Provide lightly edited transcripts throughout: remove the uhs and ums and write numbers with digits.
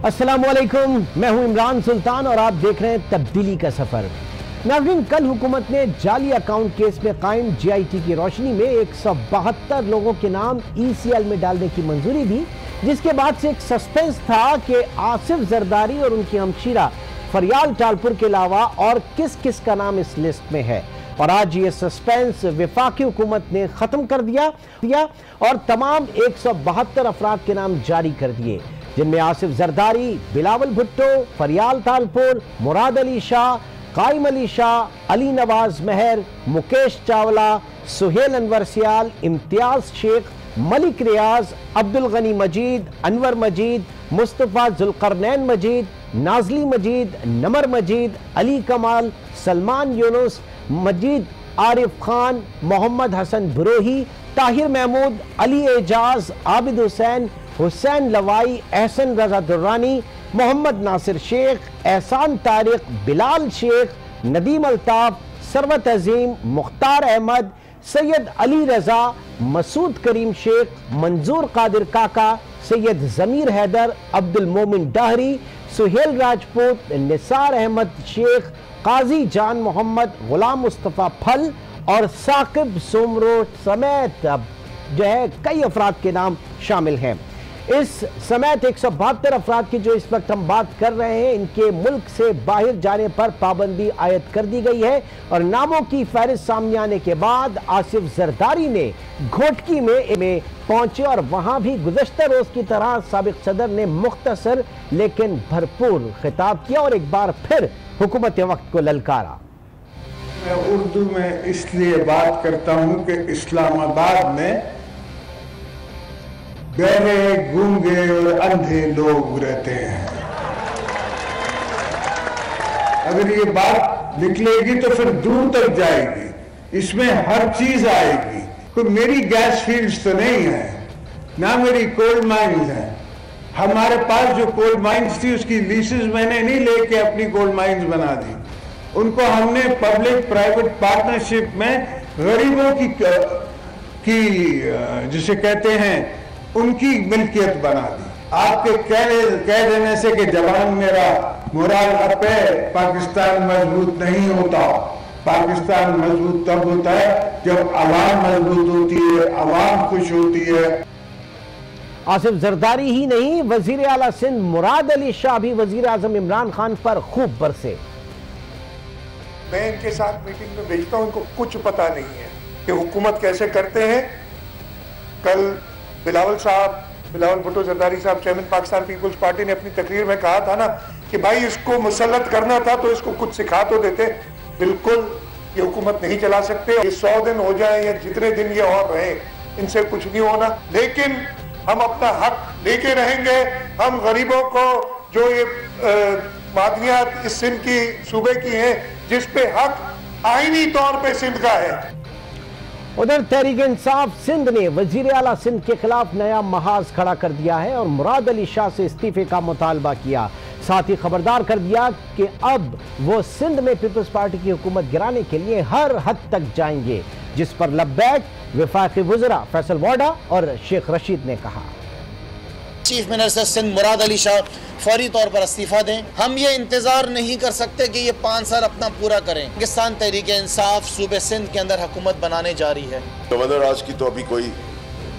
अस्सलामुअलैकुम, मैं हूं इमरान सुल्तान और आप देख रहे हैं तब्दीली का सफर। नाज़रीन, कल हुकूमत ने जाली अकाउंट केस में कायम JIT की रोशनी में 172 लोगों के नाम ECL में डालने की मंजूरी दी, जिसके बाद से एक सस्पेंस था कि आसिफ जरदारी और उनकी हमशीरा फरियाल टालपुर के अलावा और किस किस का नाम इस लिस्ट में है। और आज ये सस्पेंस वफाकी हुकूमत ने खत्म कर दिया और तमाम 172 अफराद के नाम जारी कर दिए, जिनमें आसिफ जरदारी, बिलावल भुट्टो, फरियाल तालपुर, मुराद अली शाह, कायम अली शाह, अली नवाज मेहर, मुकेश चावला, सुहेल अनवर सियाल, इम्तियाज शेख, मलिक रियाज, अब्दुल गनी मजीद, अनवर मजीद, मुस्तफ़ा जुल्करनैन मजीद, नाजली मजीद, नमर मजीद, अली कमाल, सलमान यूनुस, मजीद आरिफ खान, मोहम्मद हसन बुरोही, ताहिर महमूद, अली एजाज, आबिद हुसैन, हुसैन लवाई, एहसन रजा दुर्रानी, मोहम्मद नासिर शेख, एहसान तारिक, बिलाल शेख, नदीम अल्ताफ, सरवत अजीम, मुख्तार अहमद, सैयद अली रजा, मसूद करीम शेख, मंजूर कादिर काका, सैयद जमीर हैदर, अब्दुल मोमिन डाहरी, सुहेल राजपूत, निसार अहमद शेख, काजी जान मोहम्मद, गुलाम मुस्तफ़ा फल और साकिब सोमरो समेत जो है कई अफराद के नाम शामिल हैं। इस समेत 172 अफराद की जो इस वक्त हम बात कर रहे हैं, इनके मुल्क से बाहर जाने पर पाबंदी आयद कर दी गई है। और नामों की फहरिस्त सामने आने के बाद आसिफ जरदारी ने घोटकी में पहुंचे और वहां भी गुज़श्ता रोज की तरह साबिक सदर ने मुख्तसर लेकिन भरपूर खिताब किया और एक बार फिर हुकूमत वक्त को ललकारा। मैं उर्दू में इसलिए बात करता हूं कि इस्लामाबाद में बहरे, गूंगे और अंधे लोग रहते हैं। अगर ये बात निकलेगी तो फिर दूर तक जाएगी, इसमें हर चीज आएगी। कोई मेरी गैस फील्ड्स तो नहीं है, ना मेरी कोल माइंस है। हमारे पास जो कोल माइंस थी उसकी लीसेस मैंने नहीं लेके अपनी कोल माइंस बना दी, उनको हमने पब्लिक प्राइवेट पार्टनरशिप में गरीबों की जिसे कहते हैं उनकी मिल्कियत बना दी। आपके कह देने से कि जवान मेरा मुराद अब है, पाकिस्तान मजबूत नहीं होता। पाकिस्तान मजबूत तब होता है जब आवाम मजबूत होती है, आवाम खुश होती है। आसिफ जरदारी ही नहीं, वजीर आला सिंध मुराद अली शाह भी वजीर आजम इमरान खान पर खूब बरसे। मैं इनके साथ मीटिंग में भेजता हूं, इनको कुछ पता नहीं है कि हुकूमत कैसे करते हैं। कल बिलावल भुट्टो जरदारी साहब, चेयरमैन पाकिस्तान पीपुल्स पार्टी ने अपनी तकरीर में कहा था ना कि भाई इसको मुसल्लत करना था तो इसको कुछ सिखा तो देते। बिल्कुल ये हुकूमत नहीं चला सकते। ये 100 दिन हो जाए या जितने दिन ये और रहे, इनसे कुछ नहीं होना। लेकिन हम अपना हक लेके रहेंगे। हम गरीबों को जो ये मादनियात इस सिंध की सूबे की हैं, जिस पे हक आईनी तौर पे सिंध का है। उधर तहरीक इंसाफ सिंध ने वजीर आला सिंध के खिलाफ नया महाज खड़ा कर दिया है और मुराद अली शाह से इस्तीफे का मुतालबा किया। साथ ही खबरदार कर दिया कि अब वो सिंध में पीपल्स पार्टी की हुकूमत गिराने के लिए हर हद तक जाएंगे, जिस पर लब्बैक वफाकी वज़रा फैसल वाडा और शेख रशीद ने कहा। चीफ मिनिस्टर सिंध मुराद अली शाह फौरी तौर पर इस्तीफा दें। हम ये इंतजार नहीं कर सकते कि ये 5 साल अपना पूरा करें। पाकिस्तान तहरीक इंसाफ सूबे सिंध के अंदर हुकूमत बनाने जा रही है। गवर्नर आज की तो अभी कोई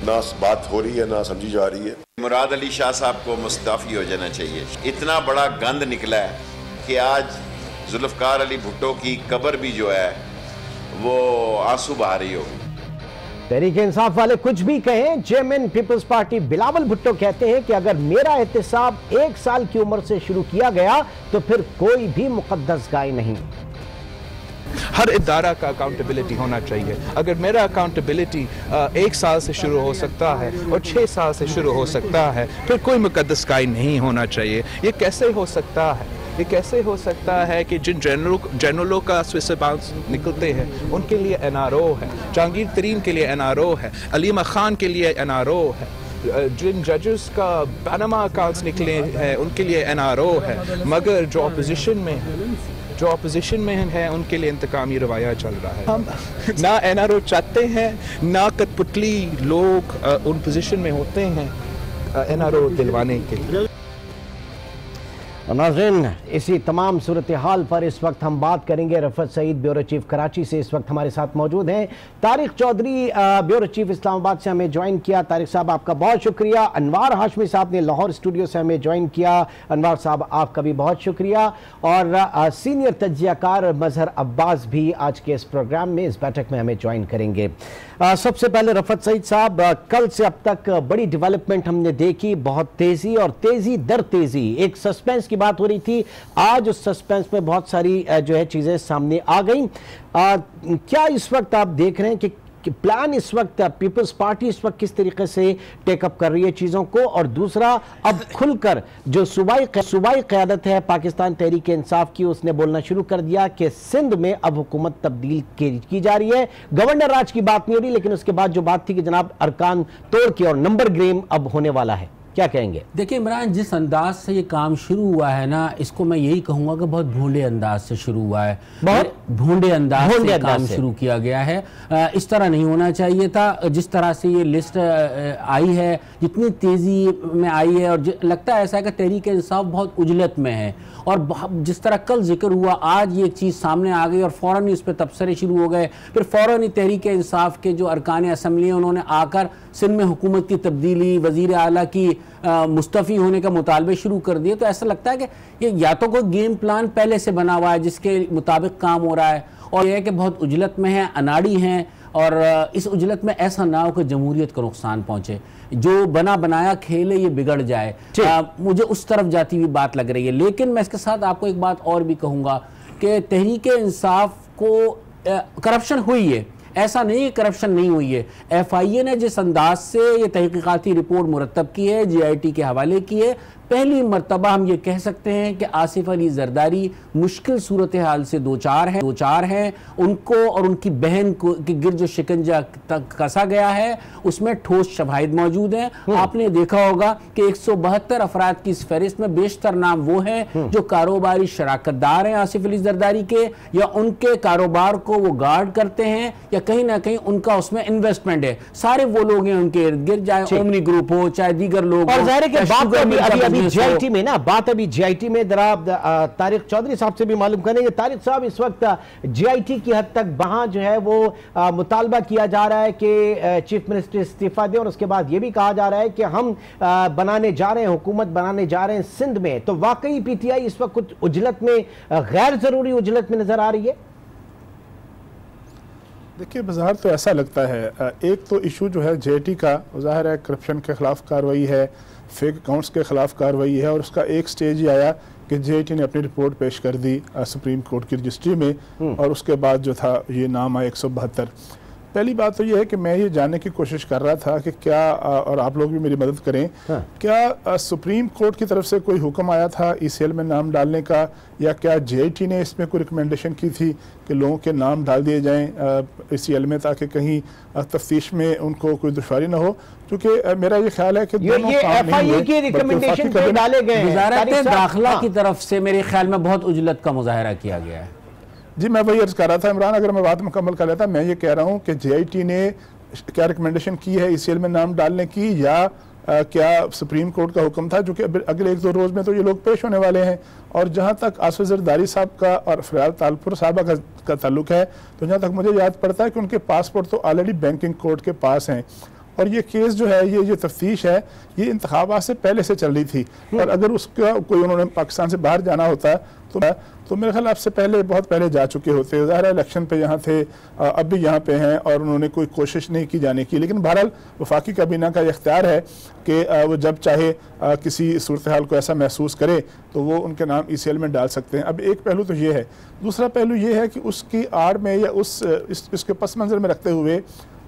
ना बात हो रही है ना समझी जा रही है। मुराद अली शाह साहब को मुस्ताफी हो जाना चाहिए। इतना बड़ा गंद निकला है कि आज जुल्फकार अली भुट्टो की कब्र भी जो है वो आंसू बहा रही होगी। तहरीक इंसाफ वाले कुछ भी कहें, chairman people's party Bilawal Bhutto कहते हैं कि अगर मेरा एहतिसाब 1 साल की उम्र से शुरू किया गया तो फिर कोई भी मुकद्दस गाय नहीं। हर इदारा का अकाउंटेबिलिटी होना चाहिए। अगर मेरा अकाउंटेबिलिटी 1 साल से शुरू हो सकता है और 6 साल से शुरू हो सकता है, फिर कोई मुकद्दस गाय नहीं होना चाहिए। ये कैसे हो सकता है? ये कैसे हो सकता है कि जिन जनरलों का स्विस बाउंस निकलते हैं उनके लिए NRO है, जहांगीर तरीन के लिए NRO है, अलीमा खान के लिए NRO है, जिन जजेस का पनामा अकाउंट्स निकले हैं उनके लिए NRO है, मगर जो अपोजिशन में है उनके लिए इंतकामी रवाया चल रहा है। हम ना NRO चाहते हैं, ना कठपुतली लोग उन पोजीशन में होते हैं NRO दिलवाने के लिए। नाज़रीन, इसी तमाम सूरत हाल पर इस वक्त हम बात करेंगे। रफत सईद ब्यूरो चीफ कराची से इस वक्त हमारे साथ मौजूद हैं। तारिक चौधरी ब्यूरो चीफ इस्लामाबाद से हमें ज्वाइन किया। तारिक साहब आपका बहुत शुक्रिया। अनवार हाशमी साहब ने लाहौर स्टूडियो से हमें ज्वाइन किया। अनवार साहब आपका भी बहुत शुक्रिया। और सीनियर तज्जियाकार मजहर अब्बास भी आज के इस प्रोग्राम में, इस बैठक में हमें ज्वाइन करेंगे। सबसे पहले रफत सईद साहब, कल से अब तक बड़ी डेवलपमेंट हमने देखी, बहुत तेजी और तेजी दर तेजी। एक सस्पेंस की बात हो रही थी, आज उस सस्पेंस में बहुत सारी जो है चीजें सामने आ गई। क्या इस वक्त आप देख रहे हैं कि प्लान इस वक्त पीपल्स पार्टी इस वक्त किस तरीके से टेकअप कर रही है चीज़ों को, और दूसरा अब खुलकर जो सूबाई क़यादत है पाकिस्तान तहरीक इंसाफ की, उसने बोलना शुरू कर दिया कि सिंध में अब हुकूमत तब्दील की जा रही है। गवर्नर राज की बात नहीं हो रही, लेकिन उसके बाद जो बात थी कि जनाब अरकान तोड़ के और नंबर गेम अब होने वाला है, क्या कहेंगे? देखिए इमरान, जिस अंदाज से ये काम शुरू हुआ है ना, इसको मैं यही कहूँगा कि बहुत भोंडे अंदाज से शुरू हुआ है। बहुत भोंडे अंदाज से काम शुरू किया गया है। इस तरह नहीं होना चाहिए था। जिस तरह से ये लिस्ट आई है, जितनी तेज़ी में आई है, और लगता है ऐसा है कि तहरीक इंसाफ बहुत उजलत में है। और जिस तरह कल जिक्र हुआ, आज ये एक चीज़ सामने आ गई और फ़ौरन ही उस पर तबसरे शुरू हो गए। फिर फ़ौरन ही तहरीक इंसाफ के जो अरकान असम्बली हैं, उन्होंने आकर सिंध में हुकूमत की तब्दीली, वज़ीर आला की मुस्तफ़ी होने का मुतालबे शुरू कर दिए। तो ऐसा लगता है कि ये या तो कोई गेम प्लान पहले से बना हुआ है जिसके मुताबिक काम हो रहा है, और यह है कि बहुत उजलत में है, अनाड़ी हैं, और इस उजलत में ऐसा ना हो कि जमहूरियत को नुकसान पहुंचे, जो बना बनाया खेल है ये बिगड़ जाए। मुझे उस तरफ जाती हुई बात लग रही है। लेकिन मैं इसके साथ आपको एक बात और भी कहूँगा कि तहरीक इंसाफ को करप्शन हुई है, ऐसा नहीं है करप्शन नहीं हुई है। FIA ने जिस अंदाज से ये तहकीकाती रिपोर्ट मुरतब की है, GIT के हवाले की है, पहली मरतबा हम ये कह सकते हैं कि आसिफ अली जरदारी मुश्किल सूरत हाल से दो चार हैं। उनको और उनकी बहन को के गिर्द जो शिकंजा कसा गया है, उसमें ठोस शवाहिद मौजूद हैं। आपने देखा होगा कि 172 अफराद की इस फहरिस्त में बेशतर नाम वो हैं जो कारोबारी शराकतदार हैं आसिफ अली जरदारी के, या उनके कारोबार को वो गार्ड करते हैं, या कहीं ना कहीं उनका उसमें इन्वेस्टमेंट है। सारे वो लोग हैं उनके इर्द गिर्द, चाहे ओमनी ग्रुप हो, चाहे दीगर लोग। GIT में ना बात, अभी GIT में जरा तारिक चौधरी साहब से भी मालूम करेंगे। तारिक साहब, इस वक्त GIT की हद तक वहां जो है वो मुतालबा किया जा रहा है कि चीफ मिनिस्टर इस्तीफा दें, और उसके बाद ये भी कहा जा रहा है कि हम बनाने जा रहे हैं, हुकूमत बनाने जा रहे हैं सिंध में। तो वाकई PTI इस वक्त कुछ उजलत में, गैर जरूरी उजलत में नजर आ रही है। देखिए, बाजार तो ऐसा लगता है, एक तो इशू जो है GIT का, ज़ाहिर है करप्शन के खिलाफ कार्रवाई है, फेक अकाउंट्स के खिलाफ कार्रवाई है, और उसका एक स्टेज ही आया कि GIT ने अपनी रिपोर्ट पेश कर दी सुप्रीम कोर्ट की रजिस्ट्री में, और उसके बाद जो था ये नाम आया 172। पहली बात तो ये है कि मैं ये जानने की कोशिश कर रहा था कि क्या, और आप लोग भी मेरी मदद करें, क्या सुप्रीम कोर्ट की तरफ से कोई हुक्म आया था ECL में नाम डालने का, या क्या GIT ने इसमें कोई रिकमेंडेशन की थी कि लोगों के नाम डाल दिए जाएं ECL में, ताकि कहीं तफ्तीश में उनको कोई दुश्वारी ना हो? क्योंकि मेरा ये ख्याल है कि ये FIA की रिकमेंडेशन पे डाले गए। वज़ारत दाखिला की तरफ से मेरे ख्याल में बहुत उजलत का मुजाहरा किया गया है। जी, मैं वही अर्ज कर रहा था इमरान, अगर मैं बात मुकम्मल कर लेता। मैं ये कह रहा हूँ कि GIT ने क्या रिकमेंडेशन की है ECL में नाम डालने की, या क्या सुप्रीम कोर्ट का हुक्म था, जो कि अगले 1-2 रोज़ में तो ये लोग पेश होने वाले हैं। और जहाँ तक आसिफ जरदारी साहब का और फरियाद तालपुर साहबा का ताल्लुक है, तो जहाँ तक मुझे याद पड़ता है कि उनके पासपोर्ट तो ऑलरेडी बैंकिंग कोर्ट के पास हैं, और ये केस जो है, ये तफ्तीश है, ये इंतखाबात से पहले से चल रही थी। और अगर उसका कोई उन्होंने पाकिस्तान से बाहर जाना होता तो मेरे ख्याल आपसे पहले, बहुत पहले जा चुके होते। ज़ाहिर इलेक्शन पे यहाँ थे, अब भी यहाँ पे हैं, और उन्होंने कोई कोशिश नहीं की जाने की। लेकिन बहरहाल वफाकी काबीना का इख्तियार है कि वो जब चाहे किसी सूरत हाल को ऐसा महसूस करे तो वो उनके नाम ECL में डाल सकते हैं। अब एक पहलू तो ये है। दूसरा पहलू ये है कि उसकी आड़ में, या इसके पस मंज़र में रखते हुए,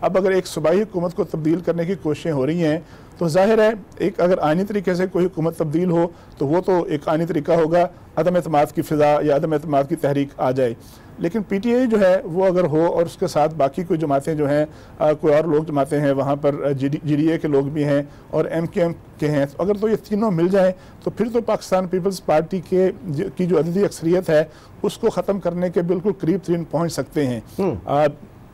अब अगर एक सूबाई हुकूमत को तब्दील करने की कोशिशें हो रही हैं, तो जाहिर है एक अगर आइनी तरीके से कोई हुकूमत तब्दील हो तो वो तो एक आइनी तरीका होगा, अदम एतमाद की फ़िज़ा या अदम एतमाद की तहरीक आ जाए। लेकिन PTI जो है वो अगर हो, और उसके साथ बाकी कोई जमातें जो हैं, कोई और लोग जमातें हैं, वहाँ पर GDA के लोग भी हैं और MKM के हैं, तो अगर तो ये तीनों मिल जाएं तो फिर तो पाकिस्तान पीपल्स पार्टी की जो अददी अक्सरियत है उसको ख़त्म करने के बिल्कुल करीब तरीन पहुँच सकते हैं।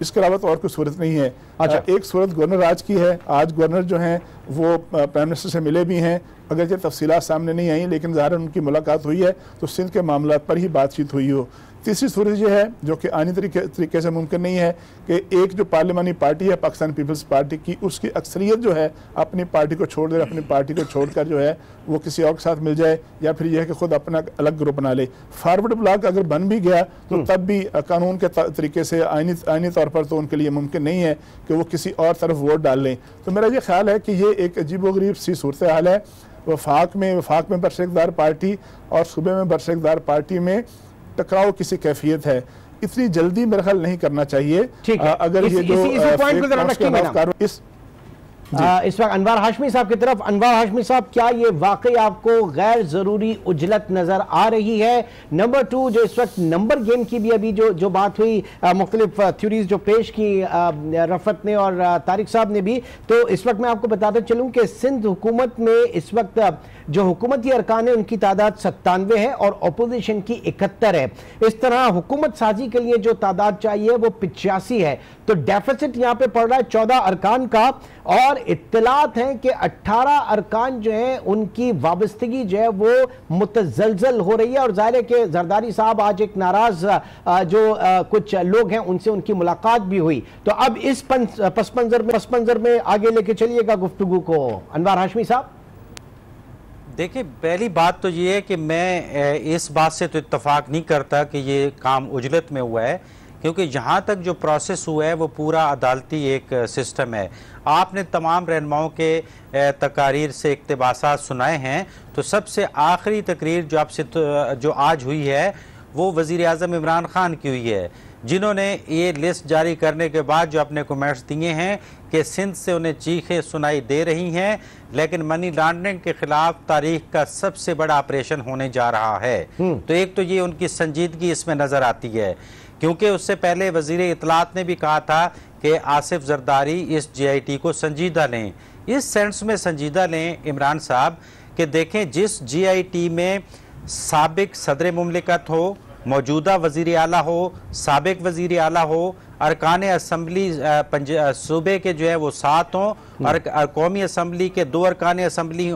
इसके अलावा तो और कोई सूरत नहीं है। अच्छा। एक सूरत गवर्नर राज की है, आज गवर्नर जो हैं वो प्राइम मिनिस्टर से मिले भी हैं, अगर ये तफसीलात सामने नहीं आई लेकिन ज़ाहिर उनकी मुलाकात हुई है तो सिंध के मामला पर ही बातचीत हुई हो। तीसरी सूरत यह है जो कि आनी तरीके से मुमकिन नहीं है कि एक जो पार्लियामानी पार्टी है पाकिस्तान पीपल्स पार्टी की, उसकी अक्सरियत जो है अपनी पार्टी को छोड़ दे, अपनी पार्टी को छोड़कर जो है वो किसी और के साथ मिल जाए या फिर यह है कि खुद अपना अलग ग्रुप बना ले। फॉरवर्ड ब्लॉक अगर बन भी गया तो तब भी कानून के तरीके से आइनी तौर पर तो उनके लिए मुमकिन नहीं है कि वो किसी और तरफ वोट डाल लें। तो मेरा ये ख्याल है कि ये एक अजीबोगरीब सी सूरत हाल है। वफाक में बरशेकदार पार्टी और सूबे में बरशेकदार पार्टी में टकराव किसी कैफियत है, इतनी जल्दी मेरा ख्याल नहीं करना चाहिए। अगर ये जो इस वक्त अनवार हाशमी साहब की तरफ, अनवार हाशमी साहब, क्या ये वाकई आपको गैर जरूरी उजलत नजर आ रही है? नंबर 2, जो इस वक्त नंबर गेम की भी अभी जो बात हुई, मुख्तलिफ थ्योरीज जो पेश की रफत ने और तारिक साहब ने भी, तो इस वक्त मैं आपको बताता चलूं कि सिंध हुकूमत में इस वक्त जो हुकूमती अरकान है उनकी तादाद 97 है और अपोजिशन की 71 है। इस तरह हुकूमत साजी के लिए जो तादाद चाहिए वो 85 है, तो डेफिसिट यहाँ पे पड़ रहा है 14 अरकान का। और इत्तलात हैं कि 18 अरकान जो है उनकी वाबस्तगी जो है वो मुतजलजल हो रही है। और ज़ाहिर है कि जरदारी साहब आज एक नाराज जो कुछ लोग हैं उनसे उनकी मुलाकात भी हुई। तो अब इस पस मंजर में आगे लेके चलिएगा गुफ्तगू को अनवार हाशमी साहब। देखिए, पहली बात तो ये है कि मैं इस बात से तो इत्तफाक नहीं करता कि ये काम उजलत में हुआ है, क्योंकि यहाँ तक जो प्रोसेस हुआ है वो पूरा अदालती एक सिस्टम है। आपने तमाम रहनुमाओं के तकारीर से इक़्तिबासात सुनाए हैं, तो सबसे आखिरी तकरीर जो आज हुई है वो वज़ीर आज़म इमरान खान की हुई है, जिन्होंने ये लिस्ट जारी करने के बाद जो अपने कमेंट्स दिए हैं कि सिंध से उन्हें चीखें सुनाई दे रही हैं, लेकिन मनी लॉन्ड्रिंग के खिलाफ तारीख का सबसे बड़ा ऑपरेशन होने जा रहा है। तो एक तो ये उनकी संजीदगी इसमें नज़र आती है, क्योंकि उससे पहले वज़ीर इत्तलात ने भी कहा था कि आसिफ जरदारी इस GIT को संजीदा लें। इस सेंस में संजीदा लें इमरान साहब कि देखें, जिस GIT में साबिक सदर मुमलिकत हो, मौजूदा वज़ीर आला हो, साबिक वज़ीर आला हो, अरकान असम्बली सूबे के जो है वो 7 हों और कौमी असम्बली के 2 अरकान असम्बली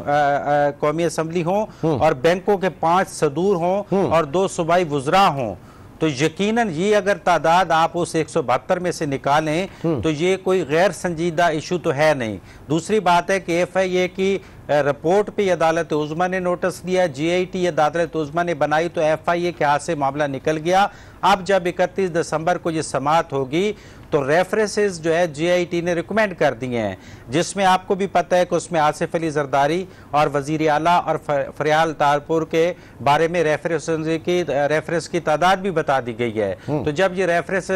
कौमी असम्बली हों और बैंकों के 5 सदूर हों और 2 सूबाई वुज़रा हों, तो यकीनन ये अगर तादाद आप उस 172 में से निकालें तो ये कोई गैर संजीदा इशू तो है नहीं। दूसरी बात है कि FIA की रिपोर्ट पे अदालत उज़्मा ने नोटिस दिया, GIT अदालत उज़्मा ने बनाई, तो FIA के हाथ से मामला निकल गया। अब जब 31 दिसंबर को ये समाअत होगी तो रेफरेंसेस जो है GIT ने रिकमेंड कर दिए हैं, जिसमें आपको भी पता है कि उसमें आसिफ अली जरदारी और वज़ीर आला और फरियाल तारपुर के बारे में रेफरेंस की तादाद भी बता दी गई है। तो जब ये रेफरेंस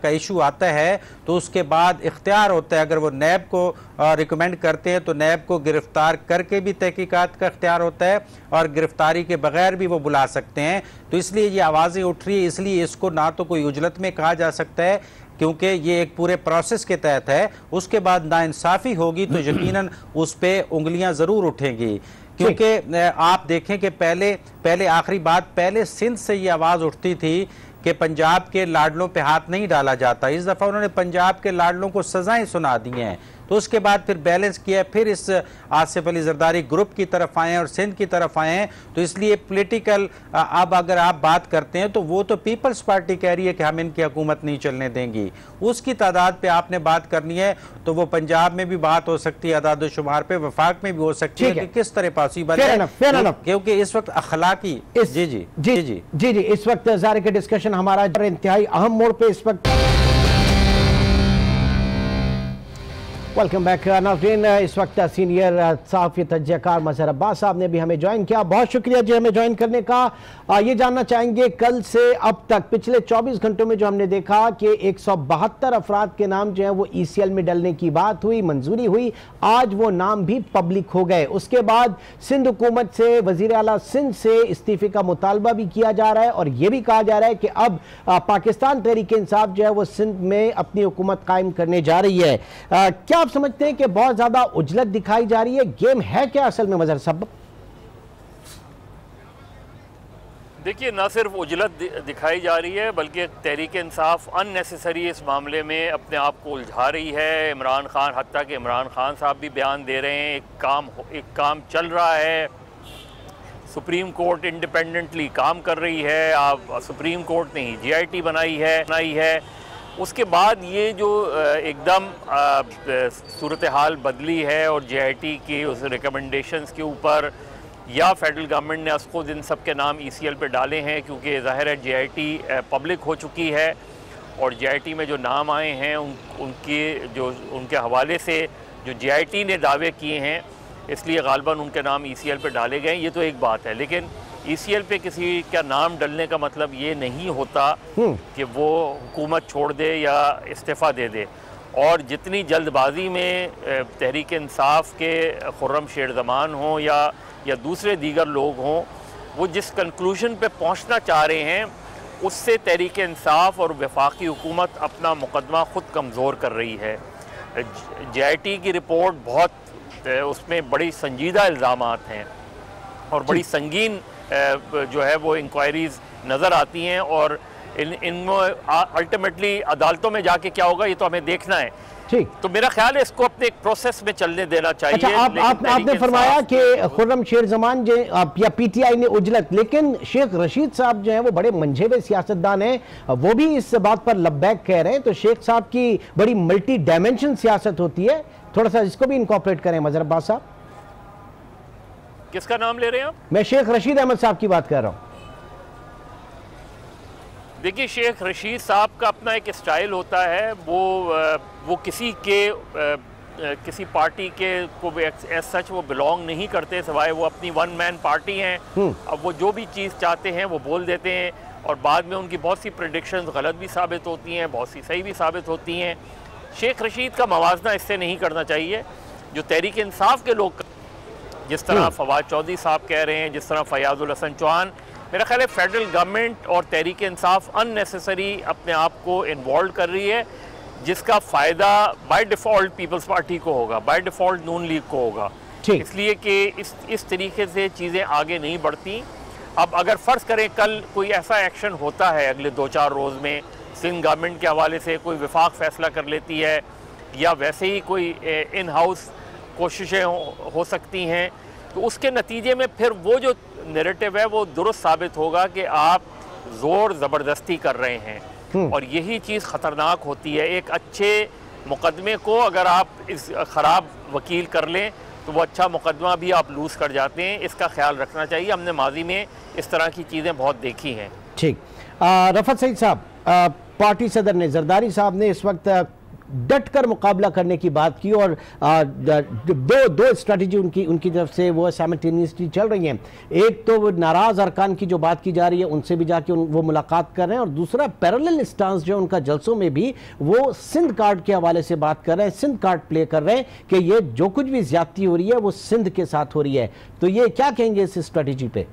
का इशू आता है तो उसके बाद इख्तियार होता है, अगर वो नैब को रिकमेंड करते हैं तो नैब को गिरफ्तार करके भी तहकीकात का इख्तियार होता है और गिरफ्तारी के बगैर भी वो बुला सकते हैं। तो इसलिए ये आवाज़ें उठ रही है, इसलिए इसको ना तो कोई उजलत में कहा जा सकता है क्योंकि ये एक पूरे प्रोसेस के तहत है। उसके बाद नाइंसाफ़ी होगी तो यकीनन उस पर उंगलियां ज़रूर उठेंगी, क्योंकि आप देखें कि पहले आखिरी बात, पहले सिंध से ये आवाज़ उठती थी कि पंजाब के लाडलों पे हाथ नहीं डाला जाता। इस दफ़ा उन्होंने पंजाब के लाडलों को सज़ाएं सुना दी हैं, तो उसके बाद फिर बैलेंस किया, फिर इस आसिफ अली जरदारी ग्रुप की तरफ आए और सिंध की तरफ आए हैं। तो इसलिए पॉलिटिकल अब अगर आप बात करते हैं तो वो तो पीपल्स पार्टी कह रही है कि हम इनकी हुकूमत नहीं चलने देंगी, उसकी तादाद पे आपने बात करनी है तो वो पंजाब में भी बात हो सकती है, आदाद शुमार पे वफाक में भी हो सकती है कि किस तरह पॉसिबल है, क्योंकि इस वक्त अखलाकी जी इस वक्त ज़ाहिर के डिस्कशन हमारा इंतहाई अहम मोड़ पे इस वक्त। वेलकम बैक नाज़रीन, इस वक्त सीनियर सहाफ़ी तजज़ियाकार मज़हर अब्बास साहब ने भी हमें ज्वाइन किया। बहुत शुक्रिया जी हमें ज्वाइन करने का। ये जानना चाहेंगे कल से अब तक पिछले 24 घंटों में जो हमने देखा कि 172 अफराद के नाम जो है वो ECL में डलने की बात हुई, मंजूरी हुई, आज वो नाम भी पब्लिक हो गए। उसके बाद सिंध हुकूमत से, वज़ीर आला सिंध से इस्तीफ़े का मुतालबा भी किया जा रहा है और ये भी कहा जा रहा है कि अब पाकिस्तान तहरीक इंसाफ जो है वो सिंध में अपनी हुकूमत कायम करने जा रही है। क्या आप समझते हैं कि बहुत ज्यादा उजलत दिखाई जा रही है? गेम है क्या असल में मजहर साहब? देखिए, न सिर्फ उजलत दिखाई जा रही है बल्कि तहरीक इंसाफ अननेसेसरी इस मामले में अपने आप को उलझा रही है। इमरान खान, हत्ता कि इमरान खान साहब भी बयान दे रहे हैं, एक काम चल रहा है, सुप्रीम कोर्ट इंडिपेंडेंटली काम कर रही है। आप सुप्रीम कोर्ट ने ही GIT बनाई है। उसके बाद ये जो एकदम सूरत हाल बदली है और GIT की उस रिकमेंडेशंस के ऊपर या फेडरल गवर्नमेंट ने खुद इन सब के नाम ECL पे डाले हैं, क्योंकि ज़ाहिर है GIT पब्लिक हो चुकी है और GIT में जो नाम आए हैं उनके हवाले से जो GIT ने दावे किए हैं, इसलिए गालबन उनके नाम ECL पे डाले गए। ये तो एक बात है, लेकिन ECL पे किसी का नाम डलने का मतलब ये नहीं होता कि वो हुकूमत छोड़ दे या इस्तीफ़ा दे दे। और जितनी जल्दबाजी में तहरीक इंसाफ के खुर्रम शेर ज़मान हों या दूसरे दीगर लोग हों, वो जिस कंक्लूजन पे पहुंचना चाह रहे हैं उससे तहरीक इंसाफ और वफाकी हुकूमत अपना मुकदमा ख़ुद कमज़ोर कर रही है। GIT की रिपोर्ट बहुत उसमें बड़ी संजीदा इल्ज़ामात हैं और बड़ी संगीन जो है वो इंक्वायरीज़ नज़र आती हैं और इनमें अल्टीमेटली अदालतों में जाके क्या होगा ये तो हमें देखना है। ठीक, तो मेरा ख्याल है इसको अपने एक प्रोसेस में चलने देना चाहिए। अच्छा, आपने फरमाया कि खुर्रम शेर ज़मान या PTI ने उजलत, लेकिन शेख रशीद साहब जो हैं वो बड़े मंझे हुए सियासतदान हैं, वो भी इस बात पर लब्बैक कह रहे हैं। तो शेख साहब की बड़ी मल्टी डायमेंशन सियासत होती है, थोड़ा सा इसको भी इनकॉर्पोरेट करें मजहर अब्बास साहब। किसका नाम ले रहे हैं आप? मैं शेख रशीद अहमद साहब की बात कर रहा हूँ। देखिए, शेख रशीद साहब का अपना एक स्टाइल होता है, वो किसी पार्टी के को एज सच वो बिलोंग नहीं करते, सिवाय वो अपनी वन मैन पार्टी हैं। अब वो जो भी चीज़ चाहते हैं वो बोल देते हैं और बाद में उनकी बहुत सी प्रेडिक्शंस गलत भी साबित होती हैं, बहुत सी सही भी साबित होती हैं। शेख रशीद का मवाजना इससे नहीं करना चाहिए। जो तहरीक इंसाफ के लोग, जिस तरह फवाद चौधरी साहब कह रहे हैं, जिस तरह फयाजुल हसन चौहान, मेरा ख्याल है फेडरल गवर्नमेंट और तहरीक इंसाफ अननेसेसरी अपने आप को इन्वॉल्व कर रही है, जिसका फ़ायदा बाय डिफ़ॉल्ट पीपल्स पार्टी को होगा, बाय डिफ़ॉल्ट नून लीग को होगा। इसलिए कि इस तरीके से चीज़ें आगे नहीं बढ़ती। अब अगर फ़र्ज़ करें कल कोई ऐसा एक्शन होता है अगले 2-4 रोज़ में, सिंध गवर्नमेंट के हवाले से कोई विफाक फ़ैसला कर लेती है या वैसे ही कोई इन हाउस कोशिशें हो सकती हैं, तो उसके नतीजे में फिर वो जो नैरेटिव है वो दुरुस्त साबित होगा कि आप ज़ोर ज़बरदस्ती कर रहे हैं और यही चीज़ ख़तरनाक होती है। एक अच्छे मुकदमे को अगर आप इस ख़राब वकील कर लें तो वो अच्छा मुकदमा भी आप लूज़ कर जाते हैं, इसका ख्याल रखना चाहिए। हमने माजी में इस तरह की चीज़ें बहुत देखी हैं। ठीक, रफ़त सईद साहब, पार्टी सदर ने, जरदारी साहब ने इस वक्त डट कर मुकाबला करने की बात की और दो स्ट्रेटजी उनकी तरफ से वो साइमल्टेनियसली चल रही हैं। एक तो वो नाराज अरकान की जो बात की जा रही है उनसे भी जाके वो मुलाकात कर रहे हैं, और दूसरा पैरेलल स्टांस जो उनका जलसों में भी वो सिंध कार्ड के हवाले से बात कर रहे हैं, सिंध कार्ड प्ले कर रहे हैं कि ये जो कुछ भी ज्यादती हो रही है वो सिंध के साथ हो रही है। तो ये क्या कहेंगे इस स्ट्रेटजी पे?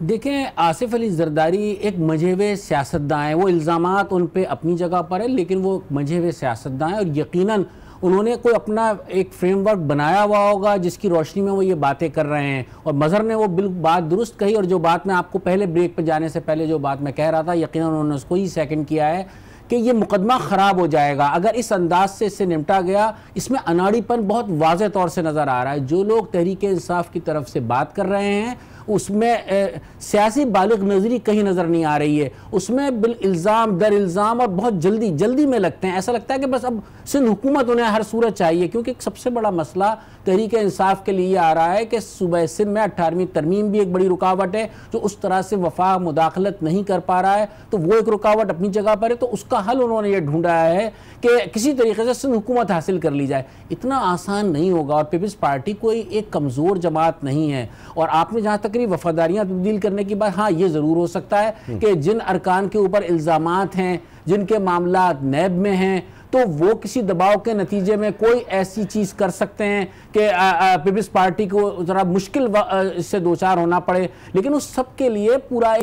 देखें, आसिफ अली जरदारी एक मजहबी सियासतदान है, वो इल्ज़ामात उन पे अपनी जगह पर है, लेकिन वो मजहबी सियासतदान है और यकीनन उन्होंने कोई अपना एक फ्रेमवर्क बनाया हुआ होगा जिसकी रोशनी में वो ये बातें कर रहे हैं। और मज़हर ने वो बिल्कुल बात दुरुस्त कही, और जो बात मैं आपको पहले ब्रेक पर जाने से पहले जो बात मैं कह रहा था, यकीनन उन्होंने उसको ही सेकंड किया है कि ये मुकदमा ख़राब हो जाएगा अगर इस अंदाज से इससे निपटा गया। इसमें अनाड़ीपन बहुत वाज़ेह तौर से नज़र आ रहा है। जो लोग तहरीक इंसाफ की तरफ से बात कर रहे हैं उसमें सियासी बालिग नजरी कहीं नज़र नहीं आ रही है, उसमें बिल इल्ज़ाम दर इल्ज़ाम और बहुत जल्दी में लगते हैं। ऐसा लगता है कि बस अब सिंध हुकूमत उन्हें हर सूरत चाहिए, क्योंकि सबसे बड़ा मसला तहरीक इंसाफ के लिए आ रहा है कि सूबे सिंध में 18वीं तरमीम भी एक बड़ी रुकावट है, जो उस तरह से वफा मुदाखलत नहीं कर पा रहा है, तो वो एक रुकावट अपनी जगह पर है। तो उसका हल उन्होंने ये ढूंढा है कि किसी तरीके से सिंध हुकूमत हासिल कर ली जाए। इतना आसान नहीं होगा, और पीपल्स पार्टी कोई एक कमज़ोर जमात नहीं है। और आपने जहाँ तक वफादारियाँ तब्दील करने की बात, हाँ ये ज़रूर हो सकता है कि जिन अरकान के ऊपर इल्ज़ामात हैं जिनके मामला नैब में हैं, तो वो किसी दबाव के नतीजे में कोई ऐसी चीज कर सकते हैं कि पीपल्स पार्टी को जरा मुश्किल इससे दो चार होना पड़े। लेकिन उस सब के लिए पूरा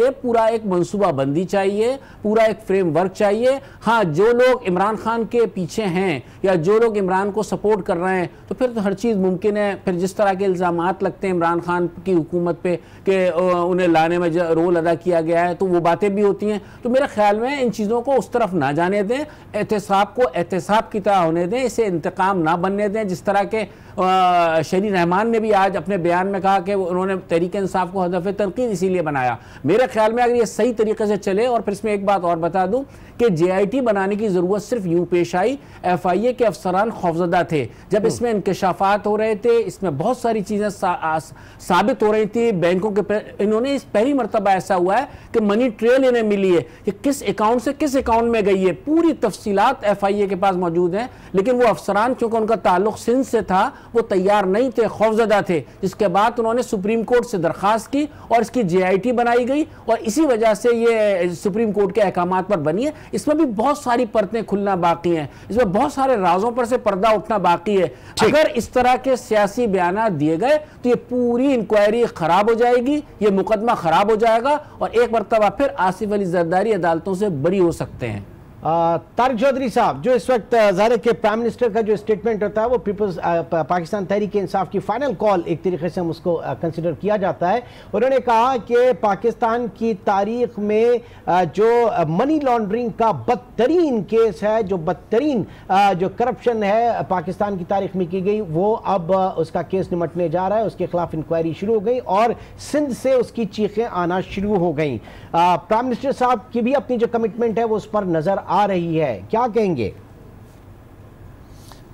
एक मंसूबाबंदी चाहिए, पूरा एक फ्रेमवर्क चाहिए। हाँ, जो लोग इमरान खान के पीछे हैं या जो लोग इमरान को सपोर्ट कर रहे हैं, तो फिर तो हर चीज़ मुमकिन है। फिर जिस तरह के इल्ज़ामात लगते हैं इमरान खान की हुकूमत पे कि उन्हें लाने में रोल अदा किया गया है, तो वो बातें भी होती हैं। तो मेरे ख्याल में इन चीज़ों को उस तरफ ना जाने दें, एहतसाब को एहतसाब की तरह होने दें, इसे इंतकाम ना बनने दें। जिस तरह के शरीर रहमान ने भी आज अपने बयान में कहा कि उन्होंने तहरीक इंसाफ को हदफ तनकीद इसीलिए बनाया। मेरे ख्याल में अगर ये सही तरीके से चले, और फिर इसमें एक बात और बता दूं कि JIT बनाने की ज़रूरत सिर्फ यूं पेश आई, FIA के अफसरान खौफजदा थे जब इसमें इंकशाफात हो रहे थे, इसमें बहुत सारी चीज़ें साबित हो रही थी बैंकों के। इन्होंने इस पहली मरतबा ऐसा हुआ है कि मनी ट्रेल इन्हें मिली है कि किस अकाउंट से किस अकाउंट में गई है, पूरी तफसीलात FIA के पास मौजूद हैं। लेकिन वो अफसरान क्योंकि उनका ताल्लुक सिंध से था, वो तैयार नहीं थे, खौफजदा थे। जिसके बाद उन्होंने सुप्रीम कोर्ट से दरखास्त की और इसकी JIT बनाई गई, और इसी वजह से ये सुप्रीम कोर्ट के अहकामात पर बनी है। इसमें भी बहुत सारी परतें खुलना बाकी हैं, इसमें बहुत सारे राजों पर से पर्दा उठना बाकी है। अगर इस तरह के सियासी बयान दिए गए तो ये पूरी इंक्वायरी खराब हो जाएगी, ये मुकदमा खराब हो जाएगा, और एक मरतबा फिर आसिफ अली जरदारी अदालतों से बरी हो सकते हैं। तारिक चौधरी साहब, जो इस वक्त ज़ाहिर के प्राइम मिनिस्टर का जो स्टेटमेंट होता है वो पीपल्स पाकिस्तान तहरीक इंसाफ की फाइनल कॉल एक तरीके से हम उसको कंसिडर किया जाता है। उन्होंने कहा कि पाकिस्तान की तारीख में जो मनी लॉन्ड्रिंग का बदतरीन केस है, जो बदतरीन जो करप्शन है पाकिस्तान की तारीख में की गई, वो अब उसका केस निमटने जा रहा है। उसके खिलाफ इंक्वायरी शुरू हो गई और सिंध से उसकी चीखें आना शुरू हो गई। प्राइम मिनिस्टर साहब की भी अपनी जो कमिटमेंट है वो उस पर नजर आ रही है, क्या कहेंगे?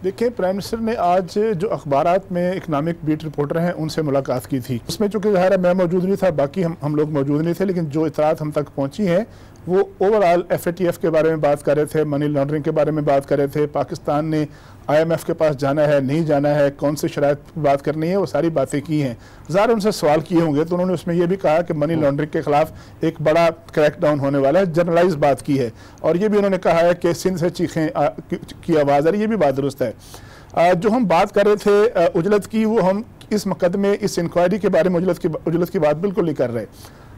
देखिए, प्राइम मिनिस्टर ने आज जो अखबारात में इकनॉमिक बीट रिपोर्टर हैं उनसे मुलाकात की थी। उसमें चूंकि ज़ाहिर मैं मौजूद नहीं था, बाकी हम लोग मौजूद नहीं थे, लेकिन जो इतलात हम तक पहुंची हैं वो ओवरऑल FATF के बारे में बात कर रहे थे, मनी लॉन्ड्रिंग के बारे में बात कर रहे थे, पाकिस्तान ने IMF के पास जाना है नहीं जाना है, कौन सी शराइत पर बात करनी है, वो सारी बातें की हैं। ज़ाहिर उनसे सवाल किए होंगे तो उन्होंने उसमें यह भी कहा कि मनी लॉन्ड्रिंग के खिलाफ एक बड़ा क्रैकडाउन होने वाला है, जनरलाइज बात की है। और ये भी उन्होंने कहा है कि सिंध से चीखें की आवाज़ आ रही है, ये भी बात दुरुस्त है। जो हम बात कर रहे थे उजलत की, वो हम इस मुकदमे, इस इंक्वायरी के बारे में उजलत की बात बिल्कुल नहीं कर रहे।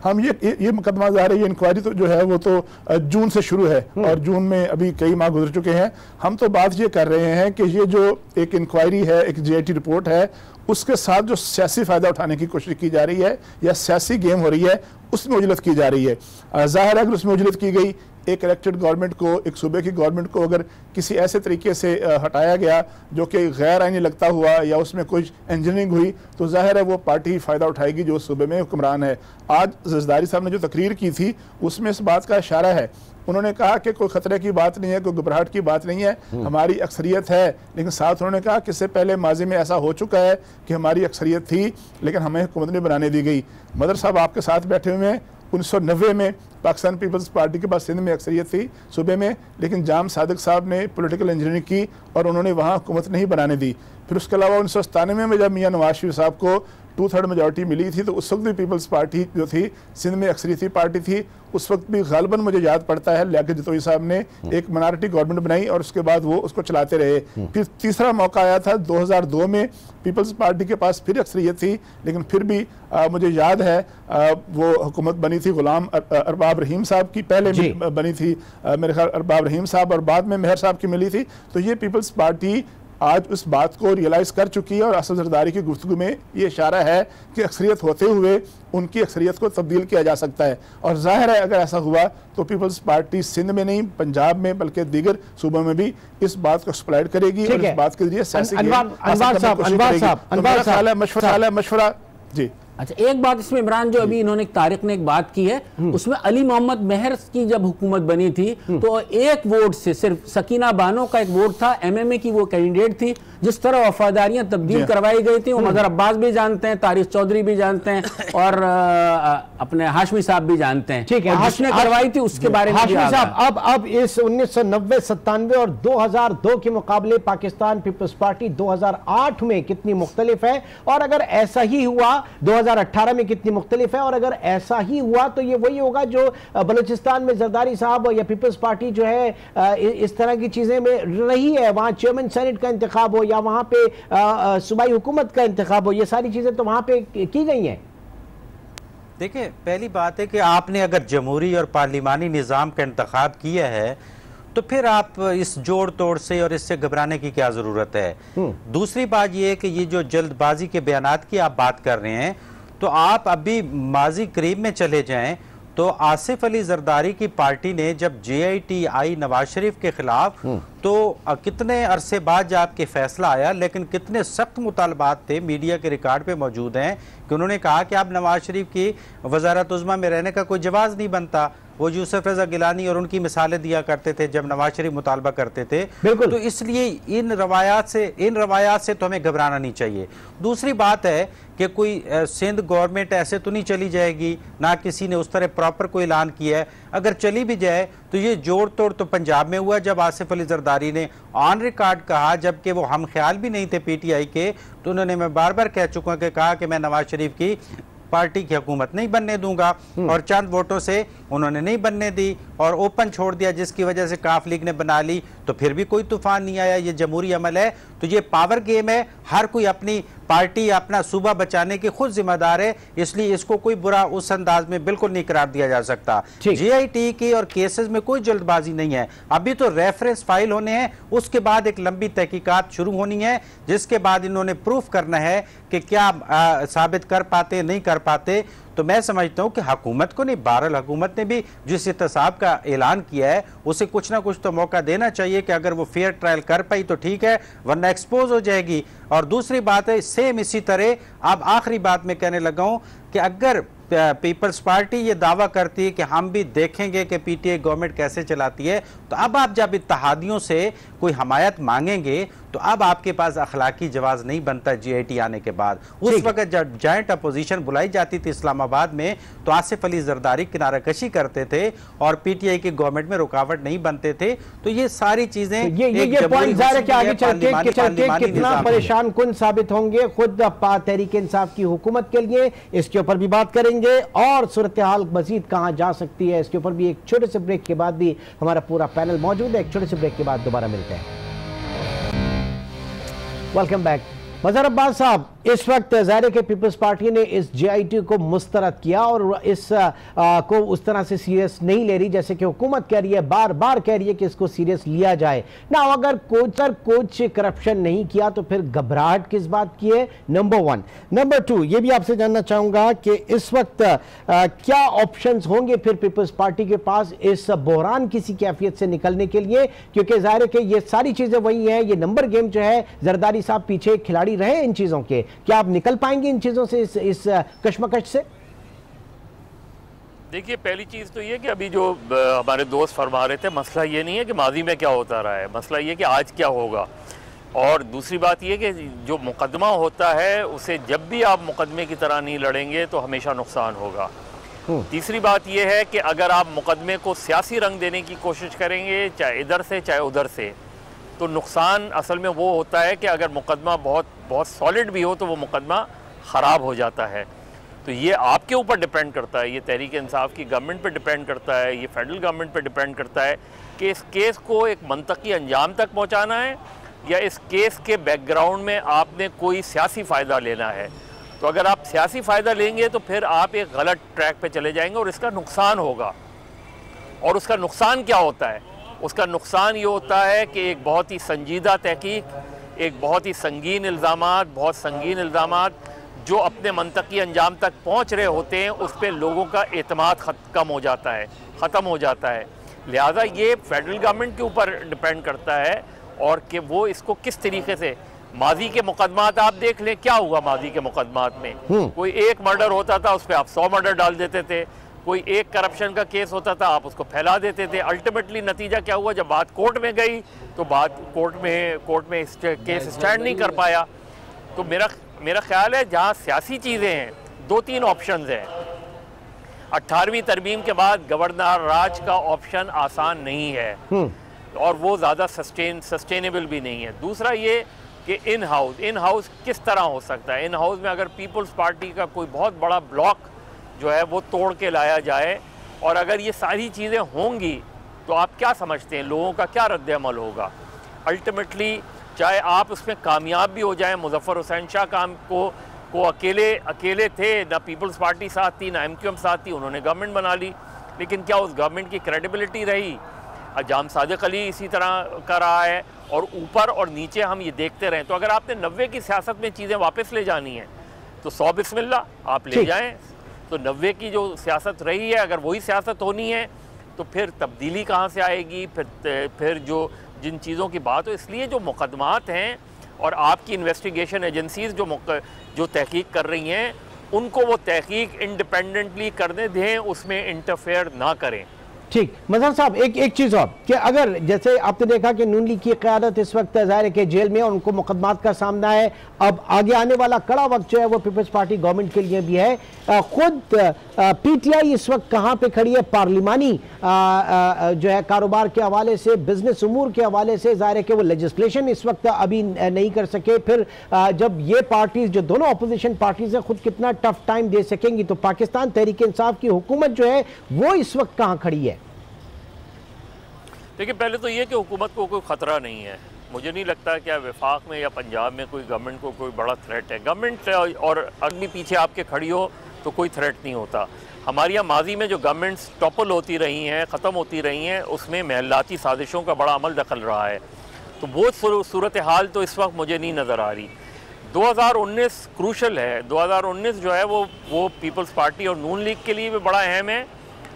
हम ये मुकदमा ज़ाहिर है, ये इंक्वायरी तो जो है वो तो जून से शुरू है और जून में अभी कई माह गुजर चुके हैं। हम तो बात ये कर रहे हैं कि ये जो एक इंक्वायरी है, एक JIT रिपोर्ट है, उसके साथ जो सियासी फ़ायदा उठाने की कोशिश की जा रही है या सियासी गेम हो रही है, उसमें उजलत की जा रही है। ज़ाहिर है अगर उसमें उजलत की गई, एक इलेक्टेड गवर्नमेंट को, एक सूबे की गवर्नमेंट को अगर किसी ऐसे तरीके से हटाया गया जो कि गैर आईनी लगता हुआ या उसमें कोई इंजीनियरिंग हुई, तो जाहिर है वो पार्टी फ़ायदा उठाएगी जो सूबे में हुक्मरान है। आज जरदारी साहब ने जो तकरीर की थी उसमें इस बात का इशारा है। उन्होंने कहा कि कोई खतरे की बात नहीं है, कोई घबराहट की बात नहीं है, हमारी अक्सरियत है। लेकिन साथ उन्होंने कहा कि इससे पहले माजी में ऐसा हो चुका है कि हमारी अक्सरियत थी लेकिन हमें हुकूमत नहीं बनाने दी गई। मदर साहब आपके साथ बैठे हुए हैं, 1990 में पाकिस्तान पीपल्स पार्टी के पास सिंध में अक्सरियत थी सूबे में, लेकिन जाम सादिक साहब ने पॉलिटिकल इंजीनियरिंग की और उन्होंने वहाँ हुकूमत नहीं बनाने दी। फिर उसके अलावा 1997 में जब मियाँ नवाज शरीफ साहब को 2/3 मेजॉरिटी मिली थी तो उस वक्त भी पीपल्स पार्टी जो थी सिंध में अक्सरियती पार्टी थी। उस वक्त भी गालिबन मुझे याद पड़ता है लियाकत जतोई साहब ने एक मिनॉरिटी गवर्नमेंट बनाई और उसके बाद वो उसको चलाते रहे। फिर तीसरा मौका आया था 2002 में, पीपल्स पार्टी के पास फिर अक्सरियत थी लेकिन फिर भी मुझे याद है वो हुकूमत बनी थी गुलाम अरबाब रहीम साहब की, पहले बनी थी मेरे ख्याल अरबाब रहीम साहब और बाद में मेहर साहब की मिली थी। तो ये पीपल्स पार्टी आज उस बात को रियलाइज़ कर चुकी है और असद जरदारी की गुफ्तगू में ये इशारा है कि अक्सरियत होते हुए उनकी अक्सरियत को तब्दील किया जा सकता है। और जाहिर है अगर ऐसा हुआ तो पीपल्स पार्टी सिंध में नहीं पंजाब में बल्कि दीगर सूबों में भी इस बात को एक्सप्लॉइट करेगी और इस बात के जरिए मशवरा। जी अच्छा, एक बात इसमें इमरान जो अभी इन्होंने तारिक ने एक बात की है, उसमें अली मोहम्मद मेहर की जब हुकूमत बनी थी तो एक वोट से, सिर्फ सकीना बानो का एक वोट था, MMA की वो कैंडिडेट थी। जिस तरह वफादारियां तब्दील करवाई गई थी वो मदर अब्बास भी जानते हैं, तारिक चौधरी भी जानते हैं और अपने हाशमी साहब भी जानते हैं। ठीक है, जिसने करवाई थी उसके बारे में हाशमी साहब अब इस 1990, 97 और 2002 के मुकाबले पाकिस्तान पीपल्स पार्टी 2008 में कितनी मुख्तलिफ है, और अगर ऐसा ही हुआ 2018 में कितनी मुख्तलिफ है। और अगर ऐसा ही हुआ तो ये वही होगा जो बलूचिस्तान में जरदारी साहब या पीपल्स पार्टी जो है इस तरह की चीजें में रही है, वहां चेयरमैन सेनेट का इंतखाब हो या वहां पे सूबाई हुकूमत का इंतखाब हो, ये सारी चीजें तो वहां पे की गई हैं। देखिए, पहली बात है कि आपने अगर जमहूरी और पार्लिमानी निज़ाम का इंतखाब किया है तो फिर आप इस जोड़ तोड़ से और इससे घबराने की क्या ज़रूरत है। दूसरी बात यह है कि ये जो जल्दबाजी के बयानात की आप बात कर रहे हैं, तो आप अभी माजी करीब में चले जाएं तो आसिफ अली जरदारी की पार्टी ने जब JIT आई नवाज शरीफ के खिलाफ, तो कितने अरसे बाद जब आपके फैसला आया, लेकिन कितने सख्त मुतालबात थे, मीडिया के रिकॉर्ड पे मौजूद हैं कि उन्होंने कहा कि आप नवाज शरीफ की वजारत उज़्मा में रहने का कोई जवाज़ नहीं बनता। वो यूसुफ रज़ा गिलानी और उनकी मिसालें दिया करते थे जब नवाज शरीफ मुतालबा करते थे। तो इसलिए इन रवायात से तो हमें घबराना नहीं चाहिए। दूसरी बात है कि कोई सिंध गवर्नमेंट ऐसे तो नहीं चली जाएगी, ना किसी ने उस तरह प्रॉपर कोई ऐलान किया है। अगर चली भी जाए तो ये जोड़ तोड़ तो पंजाब में हुआ जब आसिफ अली जरदारी ने ऑन रिकॉर्ड कहा, जबकि वो हम ख्याल भी नहीं थे PTI के, तो उन्होंने, मैं बार बार कह चुका कि कहा कि मैं नवाज शरीफ की पार्टी की हुकूमत नहीं बनने दूंगा, और चंद वोटों से उन्होंने नहीं बनने दी और ओपन छोड़ दिया, जिसकी वजह से काफ लीग ने बना ली, तो फिर भी कोई तूफान नहीं आया। ये जमहूरी अमल है, तो ये पावर गेम है, हर कोई अपनी पार्टी अपना सूबा बचाने की खुद जिम्मेदार है, इसलिए इसको कोई बुरा उस अंदाज में बिल्कुल नहीं करार दिया जा सकता। JIT की और केसेस में कोई जल्दबाजी नहीं है, अभी तो रेफरेंस फाइल होने हैं, उसके बाद एक लंबी तहकीकात शुरू होनी है, जिसके बाद इन्होंने प्रूफ करना है कि क्या साबित कर पाते नहीं कर पाते। तो मैं समझता हूं कि हुकूमत को नहीं, बहरहाल हुकूमत ने भी जिस एहतसाब का ऐलान किया है उसे कुछ ना कुछ तो मौका देना चाहिए कि अगर वो फेयर ट्रायल कर पाई तो ठीक है, वरना एक्सपोज हो जाएगी। और दूसरी बात है, सेम इसी तरह अब आखिरी बात में कहने लगा हूं कि अगर पीपल्स पार्टी ये दावा करती है कि हम भी देखेंगे कि PTI गवर्नमेंट कैसे चलाती है, तो अब आप जब इत्तेहादियों से कोई हमायत मांगेंगे तो अब आपके पास अखलाकी जवाब नहीं बनता। JIT आने के बाद उस वक्त जब जॉइंट अपोजिशन बुलाई जाती थी इस्लामाबाद में, तो आसिफ अली जरदारी किनारा कशी करते थे और PTI की गवर्नमेंट में रुकावट नहीं बनते थे। तो ये सारी चीजें ये पॉइंट ज़ाहिर है कि आगे चल के कितना परेशान कुन साबित होंगे खुद तहरीक इंसाफ की हुकूमत के लिए, इसके ऊपर भी बात करेंगे। और सूरत हाल मजीद कहां जा सकती है, इसके ऊपर भी एक छोटे से ब्रेक के बाद भी हमारा पूरा पैनल मौजूद है। एक छोटे से ब्रेक के बाद दोबारा मिलते हैं। Welcome back. मज़हर अब्बास साहब, इस वक्त ज़ाहिर के पीपल्स पार्टी ने इस JIT को मुस्तरद किया और इस को उस तरह से सीरियस नहीं ले रही जैसे कि हुकूमत कह रही है, बार बार कह रही है कि इसको सीरियस लिया जाए ना। अगर कुछ करप्शन नहीं किया तो फिर घबराहट किस बात की है, नंबर 1। नंबर 2, ये भी आपसे जानना चाहूंगा कि इस वक्त क्या ऑप्शंस होंगे फिर पीपल्स पार्टी के पास इस बहरान किसी कैफियत से निकलने के लिए, क्योंकि ज़ाहिर है कि ये सारी चीजें वही हैं, ये नंबर गेम जो है, जरदारी साहब पीछे खिलाड़ी रहे इन चीजों के, क्या आप निकल पाएंगे इन चीजों से, इस कश्मकश से? देखिए, पहली चीज़ तो ये कि अभी जो हमारे दोस्त फरमा रहे थे, मसला ये नहीं है कि माजी में क्या होता रहा है, मसला ये कि आज क्या होगा। और दूसरी बात ये कि जो मुकदमा होता है उसे जब भी आप मुकदमे की तरह नहीं लड़ेंगे तो हमेशा नुकसान होगा। तीसरी बात यह है कि अगर आप मुकदमे को सियासी रंग देने की कोशिश करेंगे, चाहे इधर से चाहे उधर से, तो नुकसान असल में वो होता है कि अगर मुकदमा बहुत सॉलिड भी हो तो वो मुकदमा ख़राब हो जाता है। तो ये आपके ऊपर डिपेंड करता है, ये तहरीक इंसाफ की गवर्नमेंट पे डिपेंड करता है, ये फेडरल गवर्नमेंट पे डिपेंड करता है कि इस केस को एक मंतकी अंजाम तक पहुंचाना है या इस केस के बैकग्राउंड में आपने कोई सियासी फ़ायदा लेना है। तो अगर आप सियासी फ़ायदा लेंगे तो फिर आप एक गलत ट्रैक पे चले जाएंगे और इसका नुकसान होगा। और उसका नुकसान क्या होता है? उसका नुकसान ये होता है कि एक बहुत ही संजीदा तहकीक, एक बहुत ही संगीन इल्ज़ामात, बहुत संगीन इल्ज़ामात जो अपने मंतकी अंजाम तक पहुंच रहे होते हैं, उस पर लोगों का एतमाद कम हो जाता है, ख़त्म हो जाता है। लिहाजा ये फेडरल गवर्नमेंट के ऊपर डिपेंड करता है और कि वो इसको किस तरीके से, माजी के मुकदमात आप देख लें, क्या हुआ माजी के मुकदमात में, कोई एक मर्डर होता था उस पर आप 100 मर्डर डाल देते थे, कोई एक करप्शन का केस होता था आप उसको फैला देते थे। अल्टीमेटली नतीजा क्या हुआ, जब बात कोर्ट में गई तो बात कोर्ट में केस स्टैंड नहीं कर पाया। तो मेरा ख्याल है जहाँ सियासी चीज़ें हैं, 2-3 ऑप्शंस हैं। 18वीं तरमीम के बाद गवर्नर राज का ऑप्शन आसान नहीं है और वो ज़्यादा सस्टेनेबल भी नहीं है। दूसरा ये कि इन हाउस किस तरह हो सकता है। इन हाउस में अगर पीपल्स पार्टी का कोई बहुत बड़ा ब्लॉक जो है वो तोड़ के लाया जाए और अगर ये सारी चीज़ें होंगी तो आप क्या समझते हैं लोगों का क्या रद्द-ए-अमल होगा? अल्टीमेटली चाहे आप उसमें कामयाब भी हो जाएं, मुजफ्फर हुसैन शाह को अकेले थे, ना पीपल्स पार्टी साथ थी ना MQM साथ थी, उन्होंने गवर्नमेंट बना ली, लेकिन क्या उस गवर्नमेंट की क्रेडिबिलिटी रही? जाम सादिक अली इसी तरह का रहा है और ऊपर और नीचे हम ये देखते रहें। तो अगर आपने 90 की सियासत में चीज़ें वापस ले जानी है तो 100 बिस्मिल्लाह आप ले जाएं। तो 90 की जो सियासत रही है अगर वही सियासत होनी है तो फिर तब्दीली कहाँ से आएगी? फिर जो जिन चीज़ों की बात हो, इसलिए जो मुकदमात हैं और आपकी इन्वेस्टिगेशन एजेंसीज जो तहकीक कर रही हैं उनको वो तहकीक इंडिपेंडेंटली करने दें, उसमें इंटरफेयर ना करें। ठीक। मजहर साहब एक चीज और कि अगर जैसे आपने देखा कि नून लीग की क़यादत इस वक्त ज़ाहिर है कि जेल में और उनको मुकदमात का सामना है, अब आगे आने वाला कड़ा वक्त जो है वो पीपल्स पार्टी गवर्नमेंट के लिए भी है। खुद PTI इस वक्त कहाँ पे खड़ी है? पार्लिमानी जो है कारोबार के हवाले से, बिजनेस उमूर के हवाले से ज़ाहिर है कि वो लेजिस्लेशन इस वक्त अभी नहीं कर सके। फिर जब ये पार्टीज जो दोनों अपोजिशन पार्टीज हैं खुद कितना टफ टाइम दे सकेंगी, तो पाकिस्तान तहरीक इंसाफ की हुकूमत जो है वो इस वक्त कहाँ खड़ी है? देखिए, पहले तो ये कि हुकूमत को कोई ख़तरा नहीं है। मुझे नहीं लगता कि वफाक में या पंजाब में कोई गवर्नमेंट को कोई बड़ा थ्रेट है। गवर्नमेंट और आदमी पीछे आपके खड़ी हो तो कोई थ्रेट नहीं होता। हमारे यहाँ माजी में जो गवर्नमेंट्स टॉपल होती रही हैं, ख़त्म होती रही हैं, उसमें महलाती साजिशों का बड़ा अमल दखल रहा है। तो वो सूरत हाल तो इस वक्त मुझे नहीं नज़र आ रही। 2019 क्रूशल है। 2019 जो है वो पीपल्स पार्टी और नून लीग के लिए भी बड़ा अहम है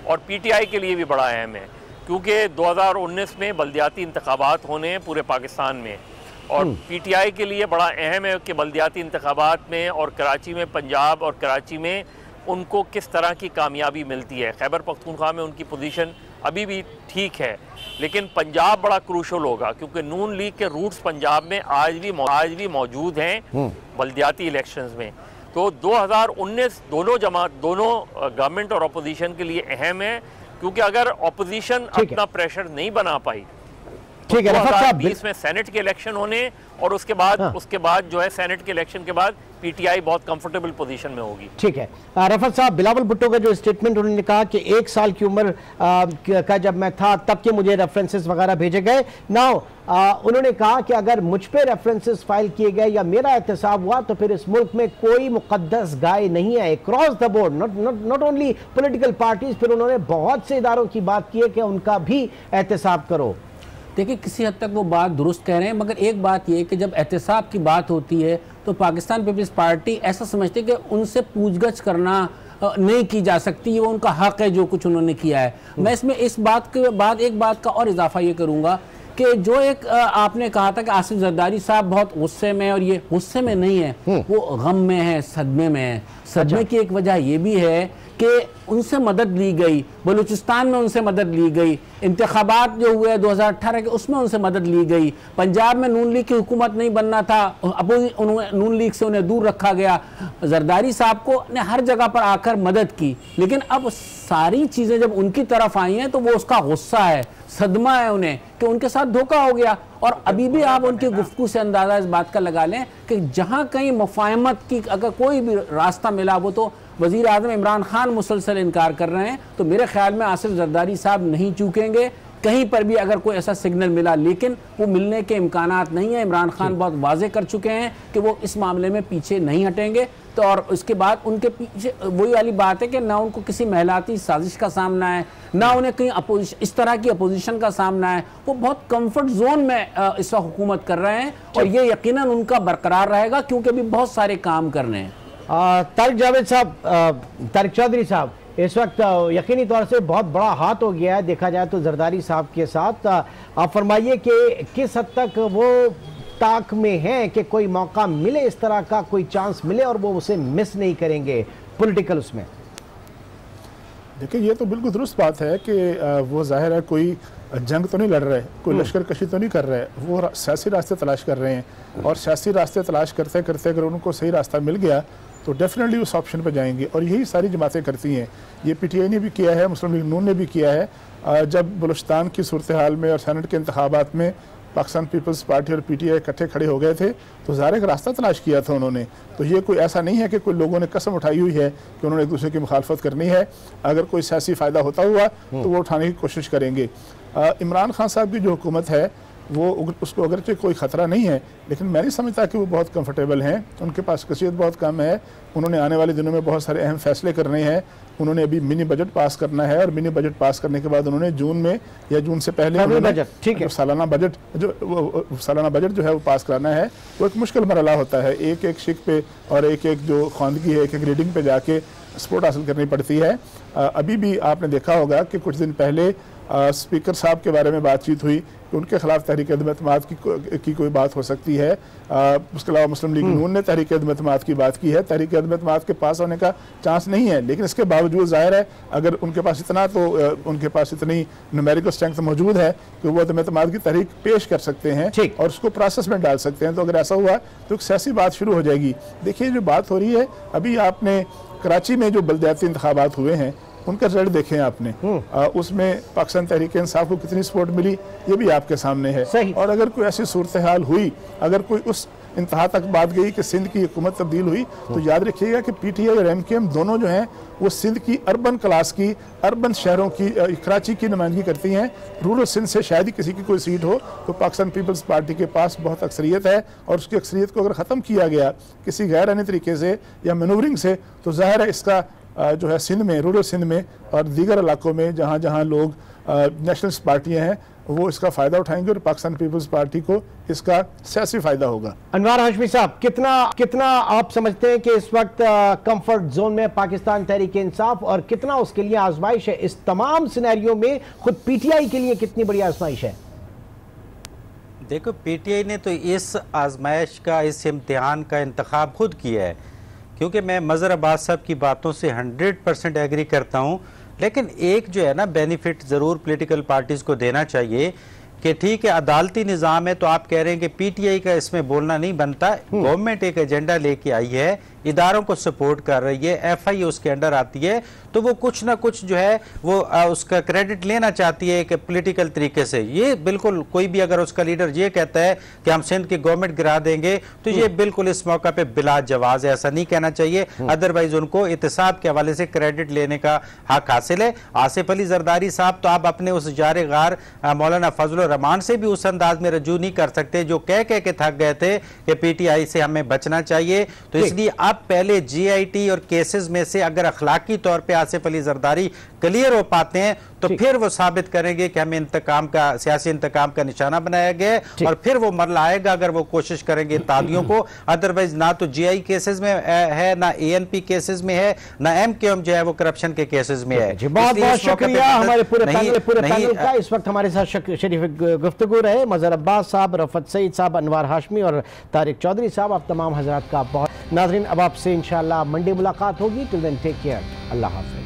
और PTI के लिए भी बड़ा अहम है, क्योंकि 2019 में बल्दियाती इंतखाबात होने हैं पूरे पाकिस्तान में और PTI के लिए बड़ा अहम है कि बल्दियाती इंतखाबात में और कराची में, पंजाब और कराची में उनको किस तरह की कामयाबी मिलती है। खैबर पख्तूनख्वा में उनकी पोजीशन अभी भी ठीक है, लेकिन पंजाब बड़ा क्रूशल होगा क्योंकि नून लीग के रूट्स पंजाब में आज भी मौजूद हैं बल्दियाती इलेक्शंस में। तो 2019 दोनों गवर्नमेंट और अपोजिशन के लिए अहम है, क्योंकि अगर ऑपोजिशन अपना प्रेशर नहीं बना पाई तो 2020 में सेनेट के इलेक्शन होने और उसके बाद जो है सेनेट के इलेक्शन के बाद PTI बहुत कंफर्टेबल पोजीशन में होगी। ठीक है। रफत साहब, बिलावल भुट्टो का जो स्टेटमेंट उन्होंने कहा कि 1 साल की उम्र का जब मैं था तब के मुझे रेफरेंसेस वगैरह भेजे गए। नाउ उन्होंने कहा कि अगर मुझ पे रेफरेंसेस फाइल किए गए या मेरा एहतसाब हुआ तो फिर इस मुल्क में कोई मुकद्दस गाय नहीं है, cross the board, not only political parties. फिर उन्होंने बहुत से इदारों की बात की है कि उनका भी एहतसाब करो। देखिए, किसी हद तक वो बात दुरुस्त कह रहे हैं, मगर एक बात ये कि जब एहतसाब की बात होती है तो पाकिस्तान पीपल्स पार्टी ऐसा समझती है कि उनसे पूछगछ करना नहीं की जा सकती, वो उनका हक है जो कुछ उन्होंने किया है। मैं इसमें इस बात के बाद एक बात का और इजाफा ये करूँगा कि जो एक आपने कहा था कि आसिफ जरदारी साहब बहुत गुस्से में, और ये गुस्से में नहीं है, वो गम में है, सदमे में है। सदमे की एक वजह ये भी है कि उनसे मदद ली गई, बलूचिस्तान में उनसे मदद ली गई, इंतखाबात जो हुए 2018 के उसमें उनसे मदद ली गई, पंजाब में नून लीग की हुकूमत नहीं बनना था, नून लीग से उन्हें दूर रखा गया। जरदारी साहब को ने हर जगह पर आकर मदद की, लेकिन अब सारी चीज़ें जब उनकी तरफ आई हैं तो वो उसका गुस्सा है, सदमा है उन्हें कि उनके साथ धोखा हो गया। और अभी भी आप उनकी गुफ्तगू से अंदाज़ा इस बात का लगा लें कि जहाँ कहीं मुफाहमत की अगर कोई भी रास्ता मिला वो तो वज़ीर आज़म इमरान खान मुसलसल इनकार कर रहे हैं। तो मेरे ख्याल में आसिफ जरदारी साहब नहीं चूकेंगे कहीं पर भी अगर कोई ऐसा सिग्नल मिला, लेकिन वो मिलने के इम्कानात नहीं है। इमरान खान बहुत वाजे कर चुके हैं कि वो इस मामले में पीछे नहीं हटेंगे। तो और उसके बाद उनके पीछे वही वाली बात है कि ना उनको किसी महलाती साजिश का सामना है, ना उन्हें कहीं इस तरह की अपोजिशन का सामना है। वो बहुत कंफर्ट जोन में इस वक्त हुकूमत कर रहे हैं और ये यकीनन उनका बरकरार रहेगा क्योंकि अभी बहुत सारे काम करने हैं। तारिक जावेद साहब, तारिक चौधरी साहब, इस वक्त यकीनी तौर से बहुत बड़ा हाथ हो गया है देखा जाए तो जरदारी साहब के साथ। आप फरमाइए कि किस हद तक वो ताक में है कि कोई मौका मिले, इस तरह का कोई चांस मिले और वो उसे मिस नहीं करेंगे पॉलिटिकल उसमें। देखिए, ये तो बिल्कुल दुरुस्त बात है कि वो जाहिर है कोई जंग तो नहीं लड़ रहे, कोई लश्कर कशी तो नहीं कर रहे, वो सियासी रास्ते तलाश कर रहे हैं और सियासी रास्ते तलाश करते करते अगर उनको सही रास्ता मिल गया तो डेफिनेटली उस ऑप्शन पर जाएंगे। और यही सारी जमातें करती हैं। ये PTI ने भी किया है, मुस्लिम लीग नून ने भी किया है। जब बलूचिस्तान की सूरत हाल में और सेनेट के इंतखाबात में पाकिस्तान पीपल्स पार्टी और PTI इकट्ठे खड़े हो गए थे तो ज़ाहिर एक रास्ता तलाश किया था उन्होंने। तो ये कोई ऐसा नहीं है कि कोई लोगों ने कसम उठाई हुई है कि उन्होंने एक दूसरे की मुखालफत करनी है। अगर कोई सियासी फ़ायदा होता हुआ तो वो उठाने की कोशिश करेंगे। इमरान खान साहब की जो हुकूमत है वो उसको अगरचे कोई ख़तरा नहीं है, लेकिन मैं नहीं समझता कि वो बहुत कंफर्टेबल हैं। उनके पास शख्सियत बहुत कम है। उन्होंने आने वाले दिनों में बहुत सारे अहम फैसले करने हैं। उन्होंने अभी मिनी बजट पास करना है और मिनी बजट पास करने के बाद उन्होंने जून में या जून से पहले सालाना बजट जो है वो पास कराना है। वो एक मुश्किल मरला होता है। एक एक शिक पे और एक एक जो ख्वानगी है, एक एक रीडिंग पे जाके सपोर्ट हासिल करनी पड़ती है। अभी भी आपने देखा होगा कि कुछ दिन पहले स्पीकर साहब के बारे में बातचीत हुई कि उनके खिलाफ तहरीक अदम-ए-एतमाद की कोई बात हो सकती है। उसके अलावा मुस्लिम लीग नून ने तहरीक अदम-ए-एतमाद की बात की है। तहरीक अदम-ए-एतमाद के पास होने का चांस नहीं है, लेकिन इसके बावजूद जाहिर है अगर उनके पास उनके पास इतनी न्यूमेरिकल स्ट्रेंथ मौजूद है कि वो अदम-ए-एतमाद की तहरीक पेश कर सकते हैं और उसको प्रोसेस में डाल सकते हैं। तो अगर ऐसा हुआ तो एक सियासी बात शुरू हो जाएगी। देखिए जो बात हो रही है, अभी आपने कराची में जो बल्दियाती इंतखाबात हुए हैं उनका रिजल्ट देखें आपने, उसमें पाकिस्तान तहरीक इंसाफ को कितनी सपोर्ट मिली ये भी आपके सामने है। और अगर कोई ऐसी सूरत हाल हुई, अगर कोई उस इंतहा तक बात गई कि सिंध की हुकूमत तब्दील हुई, तो याद रखिएगा कि PTI और MKM दोनों जो हैं वो सिंध की अर्बन क्लास की, अर्बन शहरों की, कराची की नुमाइंदगी करती हैं। रूरल सिंध से शायद ही किसी की कोई सीट हो। तो पाकिस्तान पीपल्स पार्टी के पास बहुत अक्सरियत है और उसकी अक्सरियत को अगर ख़त्म किया गया किसी गैर आइनी तरीके से या मैनूवरिंग से, तो ज़ाहिर है इसका जो है सिंध में, रूरल सिंध में और दीगर इलाकों में जहाँ जहाँ लोग नेशनलिस्ट पार्टियाँ हैं वो इसका फ़ायदा उठाएंगे और पाकिस्तान पीपल्स पार्टी को इसका सियासी फ़ायदा होगा। अनवार हाशमी साहब, कितना आप समझते हैं कि इस वक्त कंफर्ट जोन में पाकिस्तान तहरीक इंसाफ और कितना उसके लिए आजमाइश है? इस तमाम सिनेरियो में खुद PTI के लिए कितनी बड़ी आजमाइश है? देखो, PTI ने तो इस आजमाइश का, इस इम्तिहान का इंतखाब खुद किया है, क्योंकि मैं मज़हर अब्बास साहब की बातों से 100% एग्री करता हूँ। लेकिन एक जो है ना बेनिफिट ज़रूर पॉलिटिकल पार्टीज़ को देना चाहिए कि ठीक है अदालती निज़ाम है, तो आप कह रहे हैं कि PTI का इसमें बोलना नहीं बनता। गवर्नमेंट एक एजेंडा लेके आई है, इदारों को सपोर्ट कर रही है, FI उसके अंडर आती है, तो वो कुछ ना कुछ जो है वो उसका क्रेडिट लेना चाहती है कि पॉलिटिकल तरीके से। ये बिल्कुल कोई भी अगर उसका लीडर ये कहता है कि हम सिंध की गवर्नमेंट गिरा देंगे, तो ये बिल्कुल इस मौका पे बिला जवाज है, ऐसा नहीं कहना चाहिए। अदरवाइज उनको एहतसाब के हवाले से क्रेडिट लेने का हक हासिल है। आसिफ अली जरदारी साहब तो आप अपने उस जारेगार मौलाना फजल रहमान से भी उस अंदाज में रजू नहीं कर सकते जो कह के थक गए थे कि PTI से हमें बचना चाहिए। तो इसलिए अब पहले GIT और केसेस में से अगर अखलाकी तौर पे आसिफ अली जरदारी क्लियर हो पाते हैं तो फिर वो साबित करेंगे कि हमें इंतकाम का, सियासी इंतकाम का निशाना बनाया गया है, और फिर वो मरला आएगा अगर वो कोशिश करेंगे तादियों को। अदरवाइज ना तो GI केसेस में है, ना ANP केसेस में है, ना MKM जो है वो करप्शन के केसेस में है। बहुत बहुत शुक्रिया हमारे पूरे पैनल का। इस वक्त हमारे साथ शरीफ गुफ्तगू रहे मज़हर अब्बास साहब, रफ़त सईद साहब, अनवार हाशमी और तारिक चौधरी साहब। आप तमाम हजरात का बहुत नाज़रीन, अब आपसे इंशाअल्लाह मंडे मुलाकात होगी। टिल देन टेक केयर, अल्लाह हाफ़िज़।